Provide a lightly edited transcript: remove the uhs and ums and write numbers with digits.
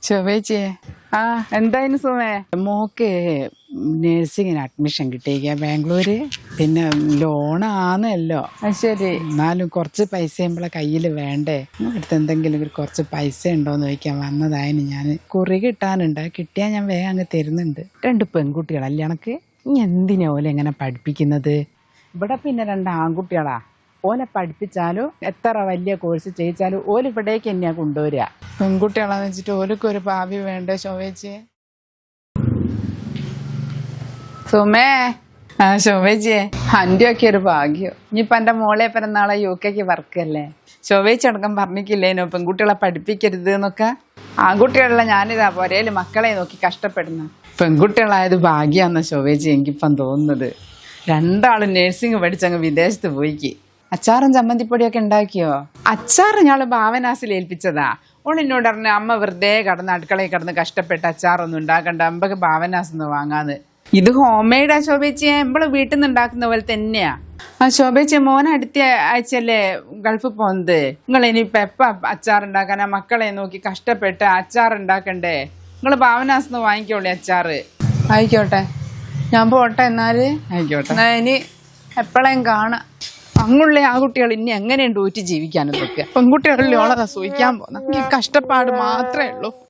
ചൊവ്വേച്ചേ ആ എന്തായാലും സുമേ മോക്ക് നേഴ്സിങ്ങിന് അഡ്മിഷൻ കിട്ടിയിരിക്കുക ബാംഗ്ലൂര്. പിന്നെ ലോണാന്നല്ലോ, ശരി. എന്നാലും കുറച്ച് പൈസ നമ്മളെ കയ്യിൽ വേണ്ടേ? അടുത്ത് എന്തെങ്കിലും കുറച്ച് പൈസ ഉണ്ടോന്ന് ചോദിക്കാൻ വന്നതായിരുന്നു ഞാൻ. കുറി കിട്ടാനുണ്ട്, കിട്ടിയാൽ ഞാൻ വേഗം അങ്ങ് തരുന്നുണ്ട്. 2 പെൺകുട്ടികളല്ലേ എനക്ക്. ഇനി എന്തിനാ ഓലെ എങ്ങനെ പഠിപ്പിക്കുന്നത്? ഇവിടെ പിന്നെ 2 ആൺകുട്ടികളാ. ഓലെ പഠിപ്പിച്ചാലും എത്ര വലിയ കോഴ്സ് ചെയ്യിച്ചാലും ഓല് ഇവിടേക്ക് തന്നെയാ കൊണ്ടുവരിക. പെൺകുട്ടികളാന്ന് വെച്ചിട്ട് ഓലക്ക് ഒരു ഭാവി വേണ്ടേ ശോഭേച്ചി? സുമേ, ശോഭേച്ചിയെ, അന്റെ ഒക്കെ ഒരു ഭാഗ്യം. ഇനിയിപ്പൊ എന്റെ മോളെ പിറന്നാളെ UK വർക്കല്ലേ. ശോഭേച്ചി അടക്കം പറഞ്ഞിട്ടില്ലേനോ പെൺകുട്ടികളെ പഠിപ്പിക്കരുത് എന്നൊക്കെ? ആൺകുട്ടികളുള്ള ഞാനിതാ പോരേല് മക്കളെ നോക്കി കഷ്ടപ്പെടുന്നു. പെൺകുട്ടികളായത് ഭാഗ്യാന്ന ശോഭേച്ചി എനിക്കിപ്പം തോന്നുന്നത്. 2 ആളും നേഴ്സിംഗ് പഠിച്ചങ്ങ് വിദേശത്ത് പോയിക്ക്. അച്ചാറും ചമ്മന്തിപ്പൊടിയൊക്കെ ഉണ്ടാക്കിയോ? അച്ചാറ് ഞാള് ഭാവനാസിൽ ഏൽപ്പിച്ചതാ. ഓൾ എന്നോട് പറഞ്ഞു, അമ്മ വെറുതെ കടന്ന് അടുക്കളയിൽ കിടന്ന് കഷ്ടപ്പെട്ട് അച്ചാറൊന്നും ഉണ്ടാക്കണ്ട, അമ്പക്ക് ഭാവനാസിന്ന് വാങ്ങാന്ന്. ഇത് ഹോം മെയ്ഡാ ശോഭേച്ചിയെ, നമ്മള് വീട്ടിൽ നിന്ന് ഉണ്ടാക്കുന്ന പോലെ തന്നെയാ. ശോഭേച്ചി, മോൻ അടുത്ത ആഴ്ചയല്ലേ ഗൾഫിൽ പോകുന്നത്. നിങ്ങൾ ഇനിയിപ്പൊ എപ്പ അച്ചാറുണ്ടാക്കാനാ? മക്കളെ നോക്കി കഷ്ടപ്പെട്ട് അച്ചാർ ഉണ്ടാക്കണ്ടേ? നിങ്ങള് ഭാവനാസിന്ന് വാങ്ങിക്കോളി അച്ചാറ്. ആയിക്കോട്ടെ, ഞാൻ പോട്ടെ എന്നാല്. ആയിക്കോട്ടെ, ഇനി എപ്പോഴേം കാണാം. അങ്ങുള്ള ആ കുട്ടികൾ ഇനി എങ്ങനെയുണ്ട് ഊറ്റി ജീവിക്കാനൊക്കെ? പെൺകുട്ടികളിൽ ഓളെ സൂഹിക്കാൻ പോകുന്ന കഷ്ടപ്പാട് മാത്രമേ ഉള്ളൂ.